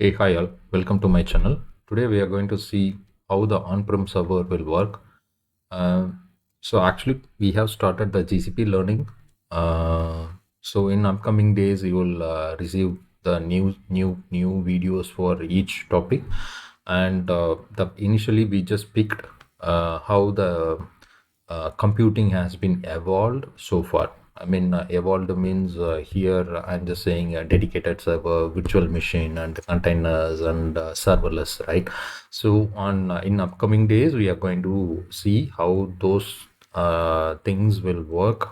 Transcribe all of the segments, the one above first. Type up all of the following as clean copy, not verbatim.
Hey, hi all. Welcome to my channel. Today we are going to see how the on-prem server will work. So actually we have started the GCP learning. So in upcoming days you will receive the new videos for each topic. And the initially we just picked how the computing has been evolved so far. I mean, evolved means here I'm just saying a dedicated server, virtual machine, and containers and serverless, right? So on in upcoming days, we are going to see how those things will work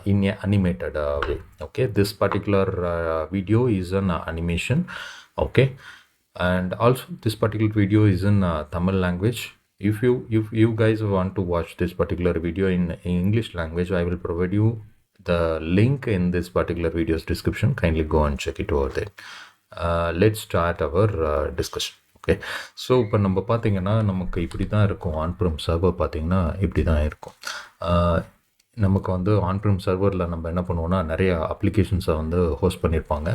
in a animated way. Okay, this particular video is an animation. Okay, and also this particular video is in Tamil language. If you guys want to watch this particular video in English language, I will provide you the link in this particular video's description. Kindly go and check it over there. Let's start our discussion. Okay, so இப்போ நம்ம பார்த்தீங்கன்னா நமக்கு இப்படி தான் இருக்கும். ஆன்ப்ரம் server பார்த்தீங்கன்னா இப்படி தான் இருக்கும். நமக்கு வந்து ஆன்ப்ரம் சர்வரில் நம்ம என்ன பண்ணுவோம்னா நிறைய அப்ளிகேஷன்ஸை வந்து ஹோஸ்ட் பண்ணியிருப்பாங்க.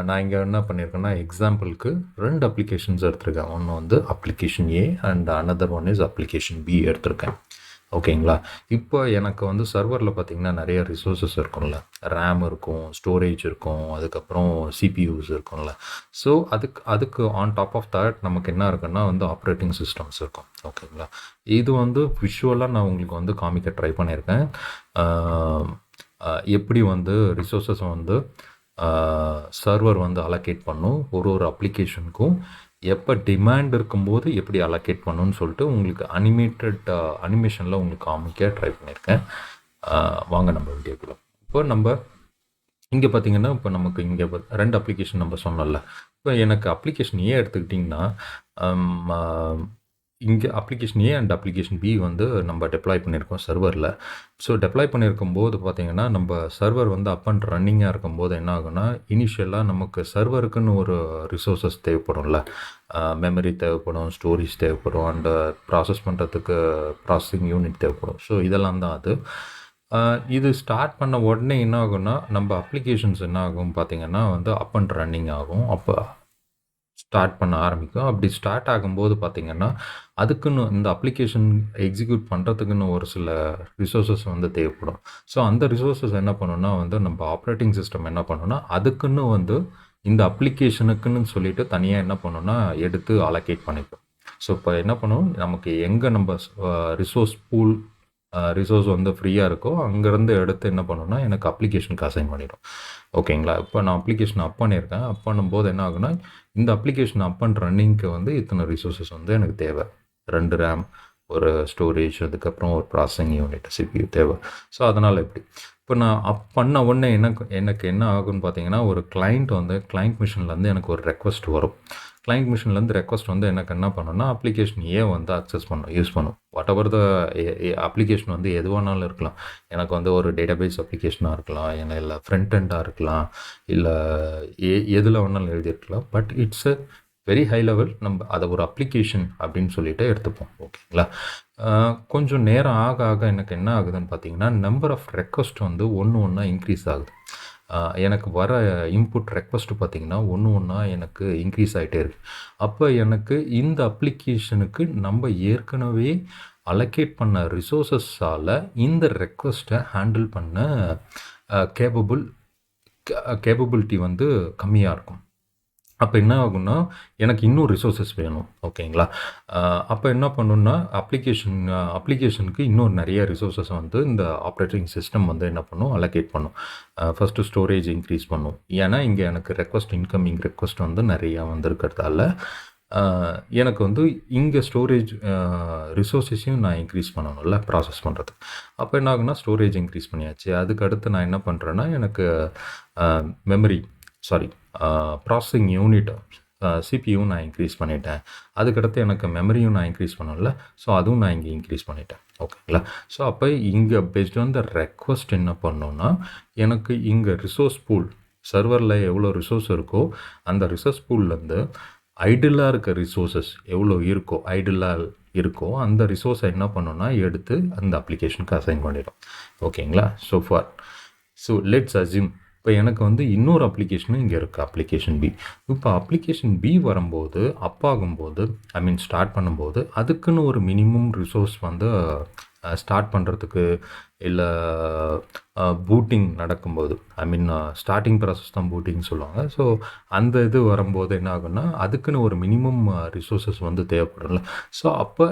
நான் இங்கே என்ன பண்ணியிருக்கேன்னா எக்ஸாம்பிளுக்கு 2 அப்ளிகேஷன்ஸ் எடுத்திருக்கேன். ஒன்று வந்து application A and another one is application B எடுத்திருக்கேன். ஓகேங்களா? இப்போ எனக்கு வந்து சர்வரில் பார்த்திங்கன்னா நிறைய ரிசோர்ஸஸ் இருக்கும்ல, ரேம் இருக்கும், ஸ்டோரேஜ் இருக்கும், அதுக்கப்புறம் சிபியூஸ் இருக்கும்ல. ஸோ அதுக்கு ஆன் டாப் ஆஃப் தட் நமக்கு என்ன இருக்குன்னா வந்து ஆப்ரேட்டிங் சிஸ்டம்ஸ் இருக்கும். ஓகேங்களா? இது வந்து விஷுவலாக நான் உங்களுக்கு வந்து காமிக்க ட்ரை பண்ணியிருக்கேன். எப்படி வந்து ரிசோர்ஸஸை வந்து சர்வர் வந்து அலோகேட் பண்ணும், ஒரு அப்ளிகேஷனுக்கும் எப்போ டிமாண்ட் இருக்கும்போது எப்படி அலோகேட் பண்ணணும்னு சொல்லிட்டு உங்களுக்கு அனிமேஷனில் உங்களுக்கு காமிக்க ட்ரை பண்ணியிருக்கேன். வாங்க நம்ம வீடியோக்குள்ள. இப்போ நம்ம இங்கே பார்த்தீங்கன்னா இப்போ நமக்கு இங்கே 2 அப்ளிகேஷன் நம்ம சொன்னோம்ல. இப்போ எனக்கு அப்ளிகேஷன் ஏ எடுத்துக்கிட்டிங்கன்னா இங்கே application A and application B வந்து நம்ம டெப்ளாய் பண்ணியிருக்கோம் சர்வரில். ஸோ டெப்ளாய் பண்ணியிருக்கும் போது பார்த்திங்கன்னா நம்ம சர்வர் வந்து அப் அண்ட் ரன்னிங்காக இருக்கும்போது என்ன ஆகுனா, இனிஷியலாக நமக்கு சர்வருக்குன்னு ஒரு ரிசோர்ஸஸ் தேவைப்படும்ல, மெமரி தேவைப்படும், ஸ்டோரேஜ் தேவைப்படும், அண்ட் ப்ராசஸ் பண்ணுறதுக்கு ப்ராசஸிங் யூனிட் தேவைப்படும். ஸோ இதெல்லாம் தான் அது. இது ஸ்டார்ட் பண்ண உடனே என்ன ஆகும்னா நம்ம அப்ளிகேஷன்ஸ் என்ன ஆகும் பார்த்திங்கன்னா வந்து அப் அண்ட் ரன்னிங் ஆகும். அப்போ ஸ்டார்ட் பண்ண ஆரம்பிக்கும். அப்படி ஸ்டார்ட் ஆகும்போது பார்த்திங்கன்னா அதுக்குன்னு இந்த அப்ளிகேஷன் எக்ஸிக்யூட் பண்ணுறதுக்குன்னு ஒரு சில ரிசோர்ஸஸ் வந்து தேவைப்படும். ஸோ அந்த ரிசோர்ஸஸ் என்ன பண்ணுன்னா வந்து நம்ம ஆப்ரேட்டிங் சிஸ்டம் என்ன பண்ணுன்னா அதுக்குன்னு வந்து இந்த அப்ளிகேஷனுக்குன்னு சொல்லிட்டு தனியாக என்ன பண்ணுன்னா எடுத்து அலோகேட் பண்ணிப்போம். ஸோ இப்போ என்ன பண்ணுவோம், நமக்கு எங்கே நம்ம ரிசோர்ஸ் வந்து ஃப்ரீயாக இருக்கோ அங்கேருந்து எடுத்து என்ன பண்ணுன்னா எனக்கு அப்ளிகேஷனுக்கு அசைன் பண்ணிடும். ஓகேங்களா? இப்போ நான் அப்ளிகேஷன் அப் பண்ணியிருக்கேன். அப் பண்ணும்போது என்ன ஆகுனா, இந்த அப்ளிகேஷன் அப் அண்ட் ரன்னிங்க்கு வந்து இத்தனை ரிசோர்ஸஸ் வந்து எனக்கு தேவை. 2 ரேம், ஒரு ஸ்டோரேஜ், அதுக்கப்புறம் ஒரு ப்ராசஸிங் யூனிட், சிபியூ தேவை. ஸோ அதனால் இப்படி இப்போ நான் அப் பண்ண உடனே எனக்கு என்ன ஆகுன்னு பார்த்தீங்கன்னா, ஒரு கிளைண்ட் மிஷின்லேருந்து எனக்கு ஒரு ரெக்வஸ்ட் வரும். கிளைண்ட் மிஷின்லேருந்து ரெக்வஸ்ட் வந்து எனக்கு என்ன பண்ணுன்னா அப்ளிகேஷன் ஏ வந்து அக்சஸ் யூஸ் பண்ணும். வாட் எவர் த அப்ளிகேஷன் வந்து எதுவானாலும் இருக்கலாம். எனக்கு வந்து ஒரு டேட்டாபேஸ் அப்ளிகேஷனாக இருக்கலாம், இல்லை ஃப்ரண்ட் எண்டாக இருக்கலாம், இல்லை எதில் வேணாலும் எழுதியிருக்கலாம். But it's a very high level. நம்ம அதை ஒரு அப்ளிகேஷன் அப்படின்னு சொல்லிட்டு எடுத்துப்போம். ஓகேங்களா? கொஞ்சம் நேரம் ஆக ஆக எனக்கு என்ன ஆகுதுன்னு பார்த்தீங்கன்னா, நம்பர் ஆஃப் ரெக்வஸ்ட் வந்து ஒன்றா இன்க்ரீஸ் ஆகுது. எனக்கு வர இன்புட் ரெக்வஸ்ட்டு பார்த்திங்கன்னா ஒன்றா எனக்கு இன்க்ரீஸ் ஆகிட்டே இருக்குது. அப்போ எனக்கு இந்த அப்ளிகேஷனுக்கு நம்ம ஏற்கனவே அலோகேட் பண்ண ரிசோர்ஸஸால் இந்த ரெக்வஸ்ட்டை ஹேண்டில் பண்ண கேப்பபிலிட்டி வந்து கம்மியாக இருக்கும். அப்போ என்ன ஆகும்னா எனக்கு இன்னும் ரிசோர்ஸஸ் வேணும். ஓகேங்களா? அப்போ என்ன பண்ணுன்னா அப்ளிகேஷனுக்கு இன்னும் நிறைய ரிசோர்ஸஸ் வந்து இந்த ஆப்ரேட்டிங் சிஸ்டம் வந்து என்ன பண்ணும், அலோகேட் பண்ணும். ஃபஸ்ட்டு ஸ்டோரேஜ் இன்க்ரீஸ் பண்ணும். ஏன்னா இங்கே எனக்கு இன்கமிங் ரெக்வஸ்ட் வந்து நிறையா வந்திருக்கிறதால எனக்கு வந்து இங்கே ஸ்டோரேஜ் ரிசோர்ஸஸையும் நான் இன்க்ரீஸ் பண்ணணும்ல ப்ராசஸ் பண்ணுறதுக்கு. அப்போ என்ன ஆகுனா ஸ்டோரேஜ் இன்க்ரீஸ் பண்ணியாச்சு. அதுக்கடுத்து நான் என்ன பண்ணுறேன்னா எனக்கு ப்ராசஸிங் யூனிட் சிபியும் நான் இன்க்ரீஸ் பண்ணிட்டேன். அதுக்கடுத்து எனக்கு மெமரியும் நான் இன்க்ரீஸ் பண்ணல. ஸோ அதுவும் நான் இங்கே இன்க்ரீஸ் பண்ணிட்டேன். ஓகேங்களா? ஸோ அப்போ இங்கே பேஸ்ட் ஆன் த ரெக்வஸ்ட் என்ன பண்ணோன்னா எனக்கு இங்கே ரிசோர்ஸ் பூல் சர்வரில் எவ்வளோ ரிசோர்ஸ் இருக்கோ அந்த ரிசோர்ஸ் பூல்லேருந்து ஐடிலாக இருக்க ரிசோர்ஸஸ் எவ்வளோ இருக்கோ அந்த ரிசோர்ஸை என்ன பண்ணோன்னா எடுத்து அந்த அப்ளிகேஷனுக்கு அசைன் பண்ணிடும். ஓகேங்களா? ஸோ லெட்ஸ் அஸ்யூம் இப்போ எனக்கு வந்து இன்னொரு அப்ளிகேஷனும் இங்கே இருக்குது, அப்ளிகேஷன் பி. இப்போ அப்ளிகேஷன் பி வரும்போது அப்பாகும்போது ஐ மீன் ஸ்டார்ட் பண்ணும்போது அதுக்குன்னு ஒரு மினிமம் ரிசோர்ஸ் வந்து ஸ்டார்ட் பண்ணுறதுக்கு இல்லை பூட்டிங் நடக்கும்போது ஐ மீன் ஸ்டார்டிங் ப்ராசஸ் தான் பூட்டிங் சொல்லுவாங்க. ஸோ அந்த இது வரும்போது என்ன ஆகுன்னா அதுக்குன்னு ஒரு மினிமம் ரிசோர்ஸஸ் வந்து தேவைப்படும்ல. ஸோ அப்போ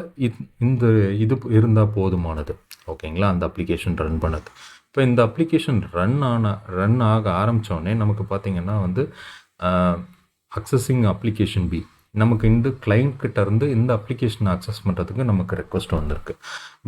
இந்த இது இருந்தால் போதுமானது. ஓகேங்களா, அந்த அப்ளிகேஷன் ரன் பண்ணது. இப்போ இந்த அப்ளிகேஷன் ரன் ஆக ஆரம்பித்தோடனே நமக்கு பார்த்திங்கன்னா வந்து அக்சஸிங் அப்ளிகேஷன் பி, நமக்கு இந்த கிளைண்ட் கிட்ட இருந்து இந்த அப்ளிகேஷனை அக்சஸ் பண்ணுறதுக்கு நமக்கு ரெக்வஸ்ட் வந்திருக்கு.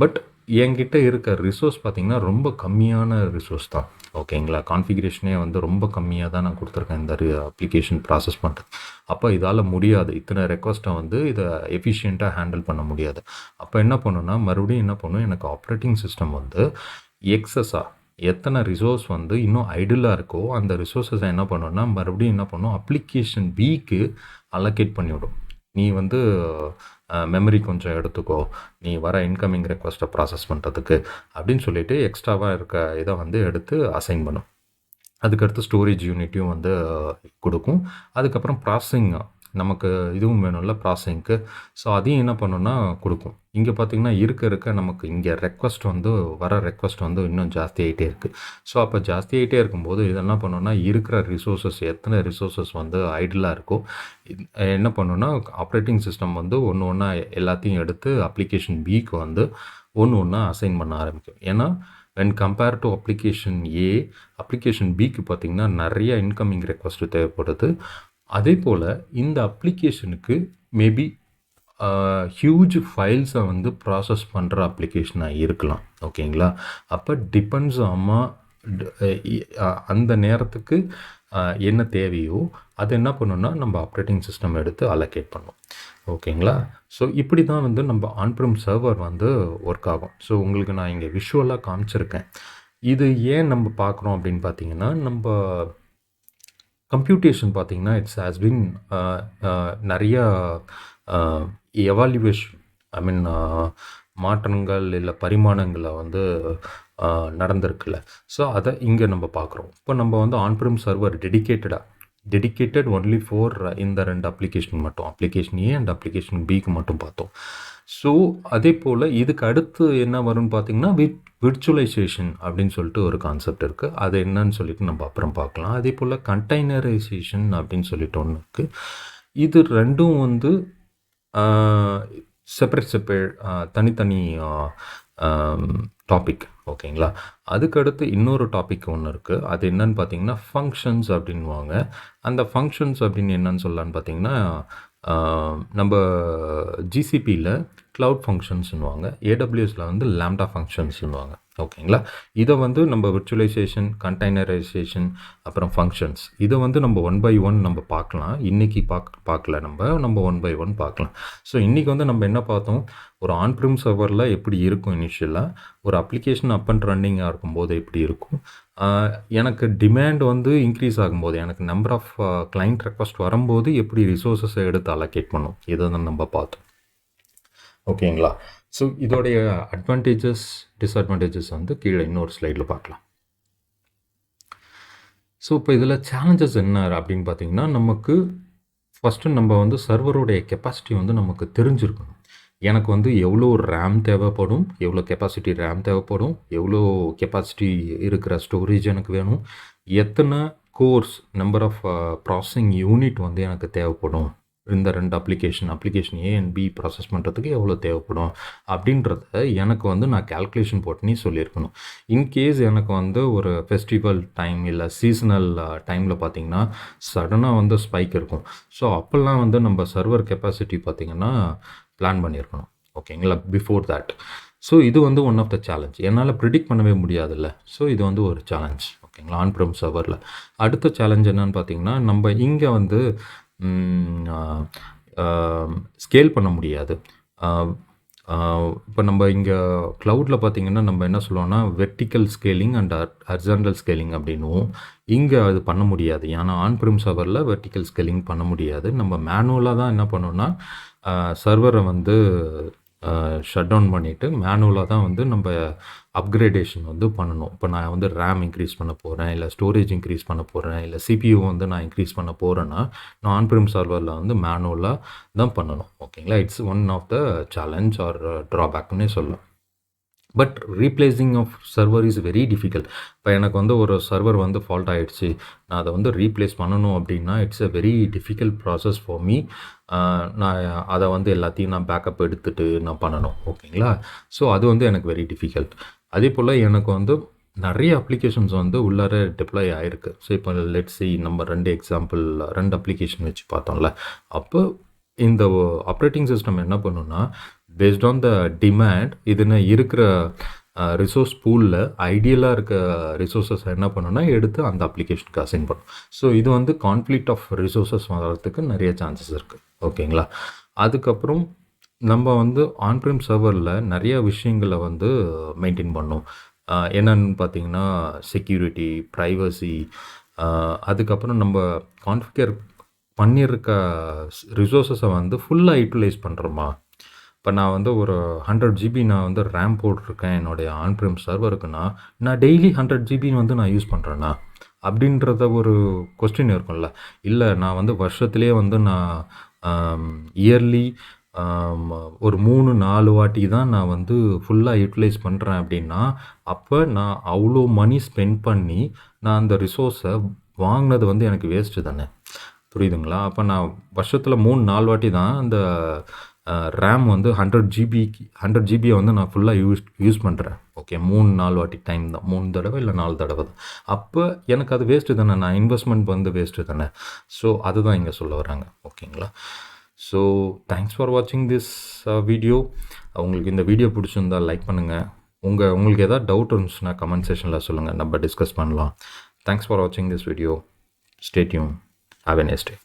பட் என்கிட்ட இருக்க ரிசோர்ஸ் பார்த்திங்கன்னா ரொம்ப கம்மியான ரிசோர்ஸ் தான். ஓகேங்களா, கான்ஃபிகரேஷனே வந்து ரொம்ப கம்மியாக தான் நான் கொடுத்துருக்கேன் இந்த அப்ளிகேஷன் ப்ராசஸ் பண்ணுறது. அப்போ இதால் முடியாது, இத்தனை ரெக்வஸ்ட்டை வந்து இதை எஃபிஷியண்ட்டாக ஹேண்டில் பண்ண முடியாது. அப்போ என்ன பண்ணுன்னா மறுபடியும் என்ன பண்ணும், எனக்கு ஆப்ரேட்டிங் சிஸ்டம் வந்து எக்ஸஸாக எத்தனை ரிசோர்ஸ் வந்து இன்னும் ஐடிலாக இருக்கோ அந்த ரிசோர்ஸஸை என்ன பண்ணுன்னா மறுபடியும் என்ன பண்ணும், அப்ளிகேஷன் பிக்கு அலோகேட் பண்ணிவிடும். நீ வந்து மெமரி கொஞ்சம் எடுத்துக்கோ, நீ வர இன்கமிங் ரெக்வஸ்ட்டை ப்ராசஸ் பண்ணுறதுக்கு அப்படின்னு சொல்லிட்டு எக்ஸ்ட்ராவாக இருக்க இதை வந்து எடுத்து அசைன் பண்ணும். அதுக்கடுத்து ஸ்டோரேஜ் யூனிட்டையும் வந்து கொடுக்கும். அதுக்கப்புறம் ப்ராசஸிங் நமக்கு இதுவும் வேணும்ல ப்ராசஸிங்க்கு. ஸோ அதையும் என்ன பண்ணுன்னா கொடுக்கும். இங்கே பார்த்திங்கன்னா இருக்க நமக்கு இங்கே ரெக்வஸ்ட் வந்து வர ரெக்வஸ்ட் வந்து இன்னும் ஜாஸ்தி ஆகிட்டே இருக்குது. ஸோ அப்போ ஜாஸ்தி ஆகிட்டே இருக்கும்போது இதெல்லாம் பண்ணோன்னா இருக்கிற ரிசோர்ஸஸ் எத்தனை ரிசோர்ஸஸ் வந்து ஐடிலாக இருக்கோ என்ன பண்ணுன்னா ஆப்ரேட்டிங் சிஸ்டம் வந்து ஒன்று ஒன்றா எல்லாத்தையும் எடுத்து அப்ளிகேஷன் பிக்கு வந்து ஒன்று ஒன்றா அசைன் பண்ண ஆரம்பிக்கும். ஏன்னா when compare to application A, application பிக்கு பார்த்திங்கன்னா நிறைய இன்கமிங் ரெக்வஸ்ட்டு தேவைப்படுது. அதே போல் இந்த அப்ளிகேஷனுக்கு மேபி ஹியூஜ் ஃபைல்ஸை வந்து ப்ராசஸ் பண்ணுற அப்ளிகேஷனாக இருக்கலாம். ஓகேங்களா, அப்போ டிபெண்ட்ஸ் அந்த நேரத்துக்கு என்ன தேவையோ அது என்ன பண்ணணும்னா நம்ம ஆப்ரேட்டிங் சிஸ்டம் எடுத்து அலோகேட் பண்ணும். ஓகேங்களா, ஸோ இப்படி தான் வந்து நம்ம ஆன்ப்ரெம் சர்வர் வந்து ஒர்க் ஆகும். ஸோ உங்களுக்கு நான் இங்கே விஷுவலாக காமிச்சிருக்கேன். இது ஏன் நம்ம பார்க்குறோம் அப்படின்னு பார்த்தீங்கன்னா, நம்ம கம்ப்யூட்டேஷன் பார்த்திங்கன்னா இட்ஸ் ஹேஸ் பின் நிறையா எவால்யூவேஷன் ஐ மீன் மாற்றங்கள் இல்லை பரிமாணங்களை வந்து நடந்திருக்குல்ல. ஸோ அதை இங்கே நம்ம பார்க்குறோம். இப்போ நம்ம வந்து ஆன்ப்ரெம் சர்வர் டெடிக்கேட்டட் ஒன்லி ஃபார் இந்த 2 அப்ளிகேஷன் மட்டும், அப்ளிகேஷன் ஏ அண்ட் அப்ளிகேஷன் பிக்கு மட்டும் பார்த்தோம். ஸோ அதே போல் இதுக்கு அடுத்து என்ன வரும்னு பார்த்திங்கன்னா விர்ச்சுவலைசேஷன் அப்படின்னு சொல்லிட்டு ஒரு கான்செப்ட் இருக்குது. அது என்னன்னு சொல்லிட்டு நம்ம அப்புறம் பார்க்கலாம். அதே போல் கண்டெய்னரைசேஷன் அப்படின்னு சொல்லிட்டு ஒன்று இருக்குது. இது ரெண்டும் வந்து செப்பரேட் தனித்தனி டாபிக். ஓகேங்களா, அதுக்கடுத்து இன்னொரு டாபிக் ஒன்று இருக்குது. அது என்னன்னு பார்த்தீங்கன்னா ஃபங்க்ஷன்ஸ் அப்படின்வாங்க. அந்த ஃபங்க்ஷன்ஸ் அப்படின்னு என்னன்னு சொல்லலான்னு பார்த்தீங்கன்னா நம்ம ஜிசிபியில் க்ளவுட் ஃபங்க்ஷன்ஸ்னுவாங்க, ஏடபிள்யூஎஸில் வந்து லாம்டா ஃபங்க்ஷன்ஸ்னுவாங்க. ஓகேங்களா, இதை வந்து நம்ம விர்ச்சுவலைசேஷன், கண்டெய்னரைசேஷன், அப்புறம் ஃபங்க்ஷன்ஸ் இதை வந்து நம்ம 1 by 1 நம்ம பார்க்கலாம். இன்றைக்கி பார்க்கல, நம்ம 1 by 1 பார்க்கலாம். ஸோ இன்றைக்கி வந்து நம்ம என்ன பார்த்தோம், ஒரு ஆன்ப்ரெம் சர்வரில் எப்படி இருக்கும் இனிஷியலாக, ஒரு அப்ளிகேஷன் அப் அண்ட் ரன்னிங்காக இருக்கும்போது எப்படி இருக்கும், எனக்கு டிமாண்ட் வந்து இன்க்ரீஸ் ஆகும்போது, எனக்கு நம்பர் ஆஃப் கிளைண்ட் ரெக்வஸ்ட் வரும்போது எப்படி ரிசோர்ஸஸை எடுத்து அலோகேட் பண்ணும், இதை தான் நம்ம பார்த்தோம். ஓகேங்களா, ஸோ இதோடைய அட்வான்டேஜஸ் டிஸ்அட்வான்டேஜஸ் வந்து கீழே இன்னொரு ஸ்லைடில் பார்க்கலாம். ஸோ இப்போ இதில் சேலஞ்சஸ் என்ன அப்படின்னு பார்த்தீங்கன்னா, நமக்கு ஃபஸ்ட்டு நம்ம வந்து சர்வருடைய கெப்பாசிட்டி வந்து நமக்கு தெரிஞ்சிருக்கணும். எனக்கு வந்து எவ்வளோ ரேம் தேவைப்படும், எவ்வளோ கெப்பாசிட்டி ரேம் தேவைப்படும், எவ்வளோ கெப்பாசிட்டி இருக்கிற ஸ்டோரேஜ் எனக்கு வேணும், எத்தனை cores number of processing unit வந்து எனக்கு தேவைப்படும், இந்த 2 application A and B process பண்ணுறதுக்கு எவ்வளோ தேவைப்படும் அப்படின்றத எனக்கு வந்து நான் கேல்குலேஷன் போட்டு சொல்லியிருக்கணும். இன்கேஸ் எனக்கு வந்து ஒரு ஃபெஸ்டிவல் டைம் இல்லை சீசனல் டைமில் பார்த்திங்கன்னா சடனாக வந்து ஸ்பைக் இருக்கும். ஸோ அப்போல்லாம் வந்து நம்ம சர்வர் கெப்பாசிட்டி பார்த்திங்கன்னா பிளான் பண்ணியிருக்கணும். ஓகேங்களா, பிஃபோர் தேட். ஸோ இது வந்து ஒன் ஆஃப் த சேலஞ்ச், என்னால் ப்ரிடிக்ட் பண்ணவே முடியாதுல்ல. ஸோ இது வந்து ஒரு சேலஞ்ச். ஓகேங்களா, ஆன்ப்ரெம் சர்வரில் அடுத்த சேலஞ்ச் என்னன்னு பார்த்திங்கன்னா, நம்ம இங்கே வந்து ஸ்கேல் பண்ண முடியாது. இப்போ நம்ம இங்கே க்ளவுடில் பார்த்திங்கன்னா நம்ம என்ன சொல்லுவோம்னா vertical scaling and horizontal scaling அப்படின்னுவோம். இங்கே அது பண்ண முடியாது. ஏன்னா ஆன்ப்ரெம் சர்வரில் வெர்டிக்கல் ஸ்கேலிங் பண்ண முடியாது. நம்ம மேனுவலாக தான் என்ன பண்ணோன்னா சர்வரை வந்து ஷட் டவுன் பண்ணிவிட்டு மேனுவலாக தான் வந்து நம்ம அப்கிரேடேஷன் வந்து பண்ணணும். இப்போ நான் வந்து ரேம் இன்க்ரீஸ் பண்ண போகிறேன், இல்லை ஸ்டோரேஜ் இன்க்ரீஸ் பண்ண போகிறேன், இல்லை சிபியூ வந்து நான் இன்க்ரீஸ் பண்ண போகிறேன்னா நான் ஆன்பிரிம் சர்வரில் வந்து மேனுவலாக தான் பண்ணணும். ஓகேங்களா, it's one of the challenge or ட்ராபேக்னே சொல்லலாம். But replacing of server is very difficult. இப்போ எனக்கு வந்து ஒரு சர்வர் வந்து ஃபால்ட் ஆகிடுச்சு, நான் அதை வந்து ரீப்ளேஸ் பண்ணணும் அப்படின்னா it's a very difficult process for me. நான் அதை வந்து எல்லாத்தையும் நான் பேக்கப் எடுத்துகிட்டு நான் பண்ணணும். ஓகேங்களா, ஸோ அது வந்து எனக்கு வெரி டிஃபிகல்ட். அதே போல் எனக்கு வந்து நிறைய அப்ளிகேஷன்ஸ் வந்து உள்ளார டிப்ளாய் ஆகிருக்கு. ஸோ இப்போ லெட்ஸ் சி நம்ம 2 அப்ளிகேஷன் வச்சு பார்த்தோம்ல. அப்போ இந்த ஆப்ரேட்டிங் சிஸ்டம் என்ன பண்ணுன்னா, பேஸ்ட் ஆன் த டிமாண்ட் இதுன்னு இருக்கிற ரிசோர்ஸ் பூலில் ஐடியலாக இருக்க ரிசோர்ஸஸ் என்ன பண்ணுன்னா எடுத்து அந்த அப்ளிகேஷனுக்கு அசைன் பண்ணும். ஸோ இது வந்து கான்ஃப்ளிக்ட் ஆஃப் ரிசோர்ஸஸ் வர்றதுக்கு நிறைய சான்சஸ் இருக்குது. ஓகேங்களா, அதுக்கப்புறம் நம்ம வந்து ஆன்பிரிம் சர்வரில் நிறைய விஷயங்களை வந்து மெயின்டைன் பண்ணோம். என்னன்னு பார்த்தீங்கன்னா செக்யூரிட்டி, ப்ரைவசி, அதுக்கப்புறம் நம்ம கான்ஃபிகர் பண்ணியிருக்க ரிசோர்ஸஸை வந்து ஃபுல்லாக யூட்டிலைஸ் பண்ணுறோமா. இப்போ நான் வந்து ஒரு 100 GB நான் வந்து ரேம் போட்டிருக்கேன் என்னுடைய ஆன்பிரிம் சர்வருக்குன்னா, நான் டெய்லி 100 GB வந்து நான் யூஸ் பண்ணுறேன்னா அப்படின்றத ஒரு கொஸ்டின் இருக்கும்ல. இல்லை நான் வந்து வருஷத்துலேயே வந்து நான் இயர்லி ஒரு 3-4 வாட்டி தான் நான் வந்து ஃபுல்லாக யூட்டிலைஸ் பண்ணுறேன் அப்படின்னா, அப்போ நான் அவ்வளோ மணி ஸ்பெண்ட் பண்ணி நான் அந்த ரிசோர்ஸை வாங்கினது வந்து எனக்கு வேஸ்ட்டு தானே. புரியுதுங்களா? அப்போ நான் வருஷத்தில் 3-4 வாட்டி தான் அந்த ரேம் வந்து 100 ஜிபியை வந்து நான் ஃபுல்லாக யூஸ் பண்ணுறேன். ஓகே, 3-4 வாட்டி டைம் தான், 3 தடவை இல்லை 4 தடவை தான். அப்போ எனக்கு அது வேஸ்ட்டு தானே, நான் இன்வெஸ்ட்மெண்ட் வந்து வேஸ்ட்டு தானே. ஸோ அதுதான் இங்கே சொல்ல வராங்க. ஓகேங்களா, ஸோ தேங்க்ஸ் ஃபார் வாட்சிங் திஸ் வீடியோ. உங்களுக்கு இந்த வீடியோ பிடிச்சிருந்தால் லைக் பண்ணுங்கள். உங்களுக்கு எதாவது டவுட் இருந்துச்சுன்னா கமெண்ட் செக்ஷனில் சொல்லுங்கள், நம்ம டிஸ்கஸ் பண்ணலாம். தேங்க்ஸ் ஃபார் வாட்சிங் this video. Stay tune. Have a nice day.